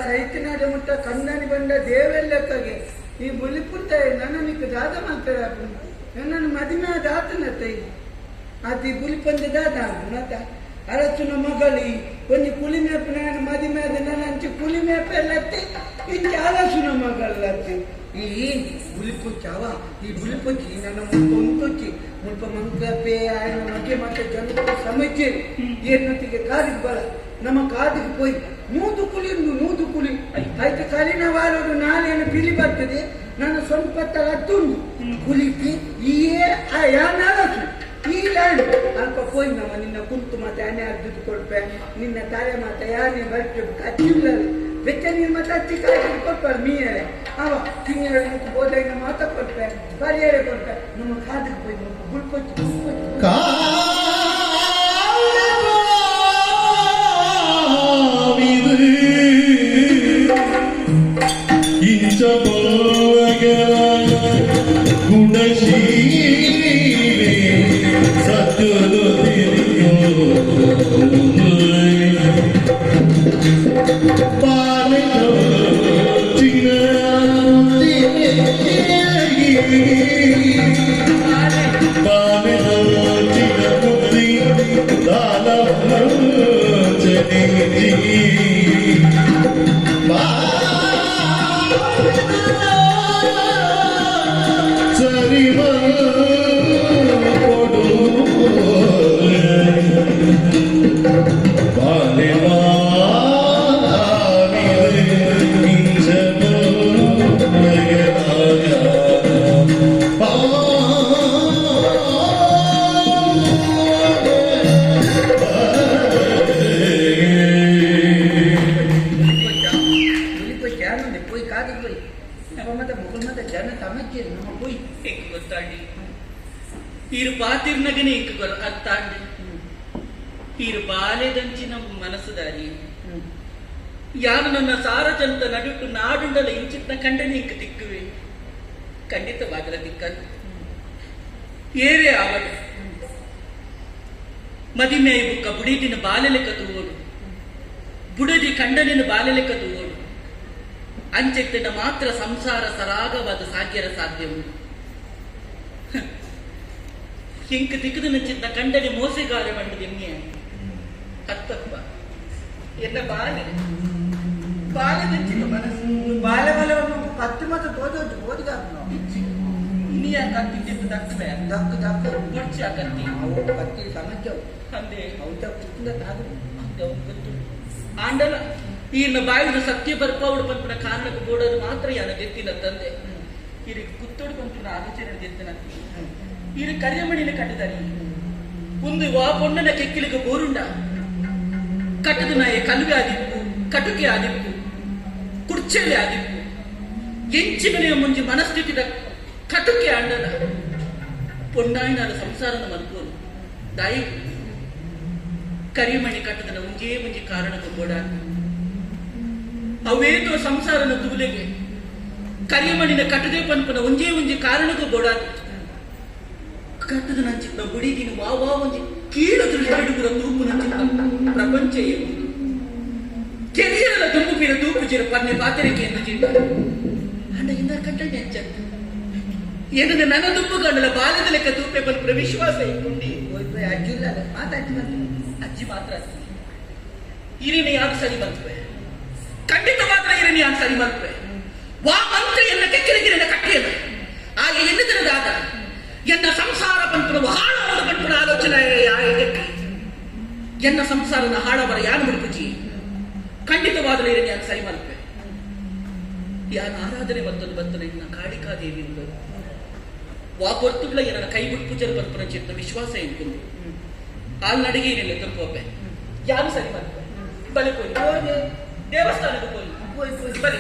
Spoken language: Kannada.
ಸೈತಿನಾದ ಮುಟ್ಟ ಕಂದನಿ ಬಂದ ದೇವೆಲ್ಲಕ್ಕಾಗೆ ಈ ಬುಲಿಪುರ್ತಾಯಿ ನನ್ನ ನಿಕ್ಕ ದಾದ ಮಾಡ್ತಾರೆ ನನ್ನನ್ನು ಮದಿಮೆ ದಾತನತ್ತೈ ಅದು ಬುಲಿಪಂದ ದಾದ ಮತ್ತ ಅರಚುನ ಮಗಳಿ ಒಂದು ಕುಲಿ ಮೇಪ ನನ್ನ ಮದಿಮೆ ಅದ ನನ್ನ ಅಂಚೆ ಕುಲಿ ಮೇಪ ಎಲ್ಲತ್ತಿ ಇಂಚ ಅರಸುನ ಮಗಳತ್ತಿ ಈ ಬುಲಿಪುಚ್ಚಾವ ಈ ಬುಲಿಪುಚ್ಚಿ ನನ್ನ ಮುಲ್ಪೊಂಚಿ ಮುಲ್ಪ ಮಂಕಪೆ ఆయన ಮಗೆ ಮತ್ತೆ ಜನಕ್ಕೆ ಸಮಸ್ಯೆ ಏನೊತ್ತಿಗೆ ಕಾದಿಗೆ ಬರ ನಮ್ಮ ಕಾದಿಗೆ పోయి ನೂದು ಕುಲಿ ಆಯ್ತು ಕಲಿನ ವಾರೋದು ನಾಳೆಯನ್ನು ಪಿಲಿ ಬರ್ತದೆ ನನ್ನ ಸ್ವಂತ ಅತ್ತುಂಡು ಕುಲಿಪಿ ಈಯೇ ಯಾನರಸು ಈ ಲ್ಯಾಂಡ್ ಅಲ್ಪ పోయి ನಮ್ಮ ನಿನ್ನ ಕುಂತು ಮತ್ತೆ ಆನೆ ಅರ್ಧದ್ದು ಕೊಡ್ಪೆ ನಿನ್ನ ತಲೆ ಮತ್ತೆ ಯಾನೆ ಬರ್ತದೆ ಕಚ್ಚಿಲ್ಲ ಬೆಚ್ಚ ನೀರು ಮತ್ತೆ ಹಚ್ಚಿ ಕಾಯಿ ಕೊಡ್ತಾರೆ ಮೀಯರೆ ಅವ ತಿಂಗಳು ಬೋಧೈನ ಮಾತ ಕೊಡ್ಪೆ ಪರಿಹಾರ ಕೊಡ್ಪೆ ನಮ್ಮ ಕಾದಿಗೆ పోయి ಗುಳ್ಕೊಚ್ಚಿ ಈರು ಪಾತಿರ್ನಗನೆ ಇಕ್ಕುಗಳು ಅತ್ತಾಂಡಿ ಈರು ಬಾಲೆದಂಚಿನ ಮನಸ್ಸುದಾರಿ ಯಾರು ನನ್ನ ಸಾರಜಂತ ನಡುಟು ನಾಡುಂಡಲ ಇಂಚಿನ ಕಂಡನೆ ಇಂಕ ದಿಕ್ಕುವೆ ಖಂಡಿತವಾಗಲ ದಿಕ್ಕದು ಏರೇ ಆವಡು ಮದಿಮೆ ಬುಕ್ಕ ಬುಡಿದಿನ ಬಾಲೆಲೆಕ್ಕ ತೂವೋಡು ಬುಡದಿ ಕಂಡನಿನ ಬಾಲೆಲೆಕ್ಕ ತೂವೋಡು ಅಂಚೆತ್ತಿನ ಮಾತ್ರ ಸಂಸಾರ ಸರಾಗವಾದ ಸಾಗ್ಯರ ಸಾಧ್ಯವು ಇಂಕ ದಿಕ್ಕದ ನಚ್ಚಿದ್ದ ಕಂಡನೆ ಮೋಸೆಗಾರ ಬಂಡದ ಎಮ್ಮೆ ಹತ್ತಪ್ಪ ಎನ್ನ ಬಾಲ್ಯದಂಚಿನ ಮನಸ್ಸು ಬಾಲ್ಯಬಲವನ್ನು ಕತ್ತು ಮತ್ತು ತೋದೋದು ಓದಿಗಾಗ್ನು ಇನಿ ಯಾಕೆ ಕತ್ತಿದ್ದು ದಕ್ಕವೆ ದಕ್ಕ ಮುಡ್ಚಿ ಆ ಕತ್ತಿ ಅವು ಕತ್ತಿ ಸಮಸ್ಯೆವು ಅಂದೆ ಔತ ಕುತ್ತಿಂದ ತಾದು ಗೊತ್ತು ಆಂಡಲ ಈನ ಬಾಯಿನ ಸತ್ಯ ಬರ್ಪವಡು ಪಂಪನ ಕಾರಣಕ್ಕೆ ಬೋಡೋದು ಮಾತ್ರ ಯಾನ ಗೆತ್ತಿನ ತಂದೆ ಇರಿಗೆ ಕುತ್ತೋಡು ಪಂಪನ ಆಲೋಚನೆ ಗೆತ್ತಿನ ಇರು ಕರಿಯಮಣಿನ ಕಟ್ಟಿದಾರಿ ಒಂದು ವಾ ಪೊಣ್ಣನ ಕೆಕ್ಕಿಲಿಗೆ ಬೋರುಂಡ ಕಟ್ಟದ ನಾಯ ಕಲ್ವೆ ಆದಿಪ್ಪು ಕಟುಕೆ ಆದಿಪ್ಪು ಕುರ್ಚೆಲೆ ಆದಿಪ್ಪು ಎಂಚಿ ಮನೆಯ ಮುಂಜಿ ಮನಸ್ಥಿತಿದ ಕಟುಕೆ ಆಂಡನ ಪೊಂಡಾಯಿನಾದ ಸಂಸಾರದ ಮಲ್ಕೋನು ದಾಯಿ ಕರಿಮಣಿ ಕಟ್ಟದನ ಮುಂಜೇ ಮುಂಜಿ ಕಾರಣಕ್ಕೆ ಬೋಡ ಅವೇತೋ ಸಂಸಾರನ ತೂಲೆಗೆ ಕರಿಮಣಿನ ಕಟ್ಟದೆ ಪನ್ಪನ ಒಂಜೇ ಒಂಜಿ ಕಾರಣಕ್ಕೂ ಬೋಡ ಕಟ್ಟದ ನಂಚಿನ ಬುಡಿದಿನ ವಾ ಒಂಜಿ ಕೀಳದ ಹಿಡುಗುರ ತೂಪು ನಂಚಿನ ಪ್ರಪಂಚ ಏನು ಕೆರಿಯರ ದುಂಬುಪಿನ ತೂಪು ಚಿರ ಪನ್ನೆ ಪಾತರಿಕೆ ಎಂದು ಜಿಂಡ ಅಂಡ ಇಂದ ಕಟ್ಟಂಗೆ ಅಂಚಂತ ಏನನ್ನ ನನ್ನ ದುಂಬು ಗಂಡಲ ಬಾಲ್ಯದ ಲೆಕ್ಕ ತೂಪೆ ಪನ್ಪುರ ವಿಶ್ವಾಸ ಇಟ್ಕೊಂಡಿ ಅಜ್ಜಿ ಇಲ್ಲ ಮಾತಾಡ್ತೀನಿ ಅಜ್ಜಿ ಮಾತ್ರ ಇರಿನ ಯಾರು ಸರಿ ಬರ್ತವೆ ಖಂಡಿತ ಮಾತ್ರ ಇರಿನ ಯಾರು ಸರಿ ಬರ್ತವೆ ವಾ ಮಂತ್ರ ಎನ್ನ ಕೆಕ್ಕಿರಿಗಿರಿನ ಕಟ್ಟಿಯಲ್ಲ ಆಗ ಎನ್ನುತ್ತರದಾದ ಎನ್ನ ಸಂಸಾರ ಪಂಪುನ ಹಾಳಾದ ಪಂಪುನ ಆಲೋಚನೆ ಎನ್ನ ಸಂಸಾರದ ಹಾಳವರ ಯಾರು ಮುಡುಪುಜಿ ಖಂಡಿತವಾದರೆ ನಾನು ಸರಿ ಮಲ್ಪೆ ಯಾನ ಆರಾಧನೆ ಮತ್ತೊಂದು ಬಂತನ ಇನ್ನ ಕಾಳಿಕಾದೇವಿ ಉಂಟು ವಾಪೊರ್ತುಗಳ ನನ್ನ ಕೈ ಮುಟ್ಪುಜರು ಪಂಪನ ಚಿತ್ತ ವಿಶ್ವಾಸ ಎಂಕೊಂಡು ಆ ನಡಿಗೆ ಏನಿಲ್ಲ ತಪ್ಪೋಪೆ ಯಾರು ಸರಿ ಮಲ್ಪೆ ಬಲಿ ಹೋಗಿ ದೇವಸ್ಥಾನಕ್ಕೆ ಹೋಗಿ ಬಲಿ